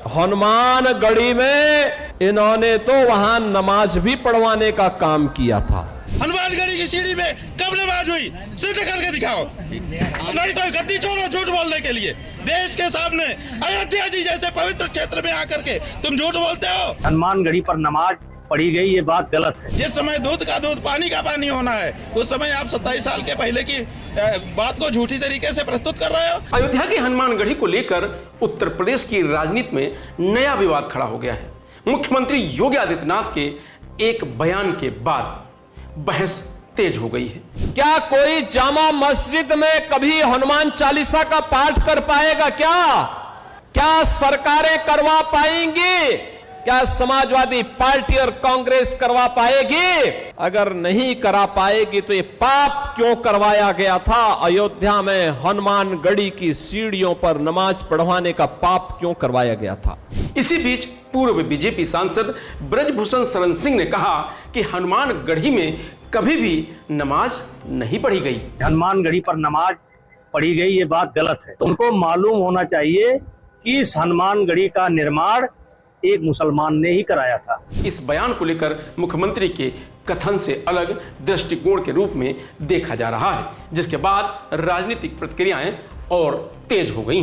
हनुमानगढ़ी में इन्होंने तो वहां नमाज भी पढ़वाने का काम किया था। हनुमानगढ़ी की सीढ़ी में कब नमाज हुई, सिद्ध करके दिखाओ। नहीं तो गद्दी छोड़ो झूठ बोलने के लिए। देश के सामने अयोध्या जी जैसे पवित्र क्षेत्र में आकर के तुम झूठ बोलते हो। हनुमानगढ़ी पर नमाज पढ़ी गई, ये बात गलत है। जिस समय दूध का दूध पानी का पानी होना है, उस समय आप 27 साल के पहले की बात को झूठी तरीके से प्रस्तुत कर रहे हो। अयोध्या की हनुमानगढ़ी को लेकर उत्तर प्रदेश की राजनीति में नया विवाद खड़ा हो गया है। मुख्यमंत्री योगी आदित्यनाथ के एक बयान के बाद बहस तेज हो गई है। क्या कोई जामा मस्जिद में कभी हनुमान चालीसा का पाठ कर पाएगा? क्या सरकारें करवा पाएंगी? क्या समाजवादी पार्टी और कांग्रेस करवा पाएगी? अगर नहीं करा पाएगी तो ये पाप क्यों करवाया गया था? अयोध्या में हनुमानगढ़ी की सीढ़ियों पर नमाज पढ़वाने का पाप क्यों करवाया गया था? इसी बीच पूर्व बीजेपी सांसद ब्रजभूषण शरण सिंह ने कहा कि हनुमानगढ़ी में कभी भी नमाज नहीं पढ़ी गई। हनुमानगढ़ी पर नमाज पढ़ी गई, ये बात गलत है। तो उनको मालूम होना चाहिए कि इस हनुमानगढ़ी का निर्माण एक मुसलमान ने ही कराया था। इस बयान को लेकर मुख्यमंत्री के कथन से अलग दृष्टिकोण के रूप में देखा जा रहा है, जिसके बाद राजनीतिक प्रतिक्रियाएं और तेज हो गईं।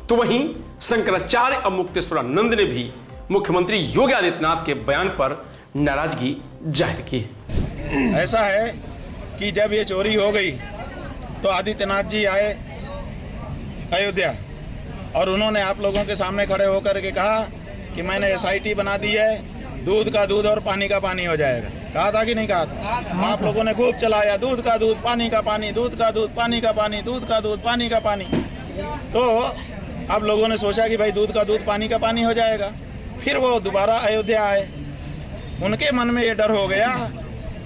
तो वहीं शंकराचार्य और मुक्तेश्वरानंद ने भी मुख्यमंत्री योगी आदित्यनाथ के बयान पर नाराजगी जाहिर की है। ऐसा है कि जब ये चोरी हो गई तो आदित्यनाथ जी आए अयोध्या और उन्होंने आप लोगों के सामने खड़े होकर के कहा कि मैंने SIT बना दी है, दूध का दूध और पानी का पानी हो जाएगा। कहा था कि नहीं कहा था? आप लोगों ने खूब चलाया, दूध का दूध पानी का पानी, दूध का दूध पानी का पानी, दूध का दूध पानी का पानी। तो आप लोगों ने सोचा कि भाई दूध का दूध पानी का पानी हो जाएगा। फिर वो दोबारा अयोध्या आए, उनके मन में ये डर हो गया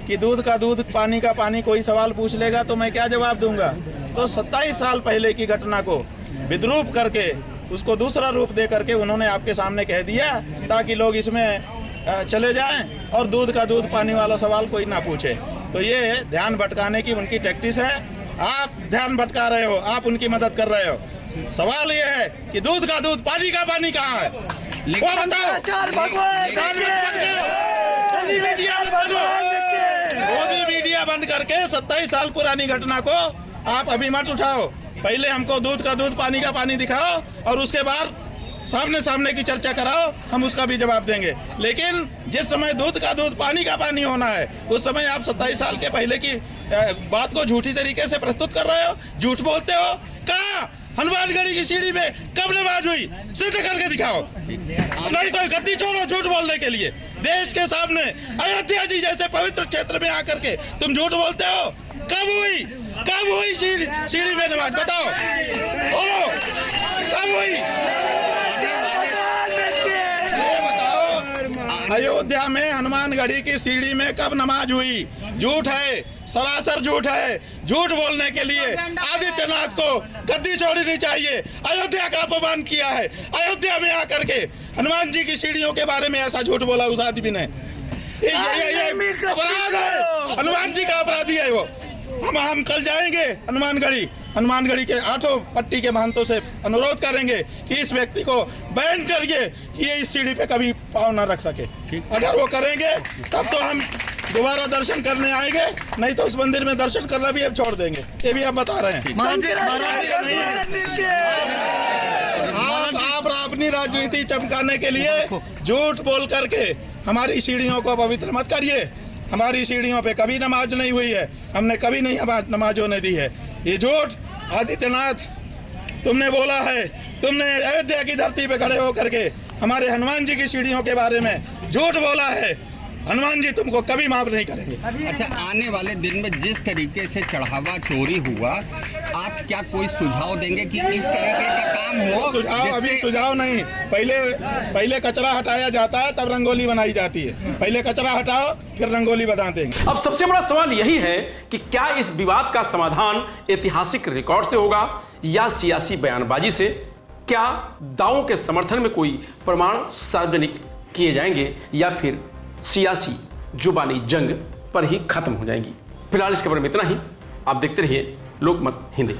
कि दूध का दूध पानी का पानी कोई सवाल पूछ लेगा तो मैं क्या जवाब दूंगा। तो 27 साल पहले की घटना को विद्रूप करके उसको दूसरा रूप दे करके उन्होंने आपके सामने कह दिया ताकि लोग इसमें चले जाएं और दूध का दूध पानी वाला सवाल कोई ना पूछे। तो ये ध्यान भटकाने की उनकी टैक्टिस है। आप ध्यान भटका रहे हो, आप उनकी मदद कर रहे हो। सवाल ये है कि दूध का दूध पानी का पानी कहाँ है, वो बताओ। मोदी मीडिया बंद करके 27 साल पुरानी घटना को आप अभी मत उठाओ। पहले हमको दूध का दूध पानी का पानी दिखाओ और उसके बाद सामने सामने की चर्चा कराओ, हम उसका भी जवाब देंगे। लेकिन जिस समय दूध का दूध पानी का पानी होना है, उस समय आप 27 साल के पहले की बात को झूठी तरीके से प्रस्तुत कर रहे हो, झूठ बोलते हो। कहाँ हनुमानगढ़ी की सीढ़ी में कब नमाज हुई, सिद्ध करके दिखाओ। नहीं तो गद्दी छोड़ो झूठ बोलने के लिए। देश के सामने अयोध्या जी जैसे पवित्र क्षेत्र में आकर के तुम झूठ बोलते हो। कब हुई सीढ़ी में नमाज, बताओ, बोलो कब हुई? ये बताओ, अयोध्या में हनुमानगढ़ी की सीढ़ी में कब नमाज हुई? झूठ है, सरासर झूठ है। झूठ बोलने के लिए आदित्यनाथ को गद्दी छोड़नी चाहिए। अयोध्या का अपमान किया है। अयोध्या में आकर के हनुमान जी की सीढ़ियों के बारे में ऐसा झूठ बोला उस आदमी ने। ये अपराध है, हनुमान जी का अपराधी है वो। हम कल जाएंगे हनुमानगढ़ी के 8 पट्टी के महंतों से अनुरोध करेंगे कि इस व्यक्ति को बैन करिए कि ये इस सीढ़ी पे कभी पाँव न रख सके। अगर वो करेंगे तब तो हम दोबारा दर्शन करने आएंगे, नहीं तो उस मंदिर में दर्शन करना भी अब छोड़ देंगे। ये भी हम बता रहे हैं। आप अपनी राजनीति चमकाने के लिए झूठ बोल करके हमारी सीढ़ियों को पवित्र मत करिए। हमारी सीढ़ियों पे कभी नमाज नहीं हुई है, हमने कभी नहीं नमाज होने दी है। ये झूठ आदित्यनाथ तुमने बोला है। तुमने अयोध्या की धरती पे खड़े होकर के हमारे हनुमान जी की सीढ़ियों के बारे में झूठ बोला है। हनुमान जी तुमको कभी माफ नहीं करेंगे। अच्छा, आने वाले दिन में जिस तरीके से चढ़ावा चोरी हुआ, आप क्या कोई सुझाव देंगे कि इस तरीके का काम हो? अभी सुझाव नहीं, पहले कचरा हटाया जाता है तब रंगोली बनाई जाती है। पहले कचरा हटाओ फिर रंगोली बना देंगे। अब सबसे बड़ा सवाल यही है कि क्या इस विवाद का समाधान ऐतिहासिक रिकॉर्ड से होगा या सियासी बयानबाजी से? क्या दावों के समर्थन में कोई प्रमाण सार्वजनिक किए जाएंगे या फिर सियासी जुबानी जंग पर ही खत्म हो जाएंगी? फिलहाल इस खबर में इतना ही। आप देखते रहिए लोकमत हिंदी।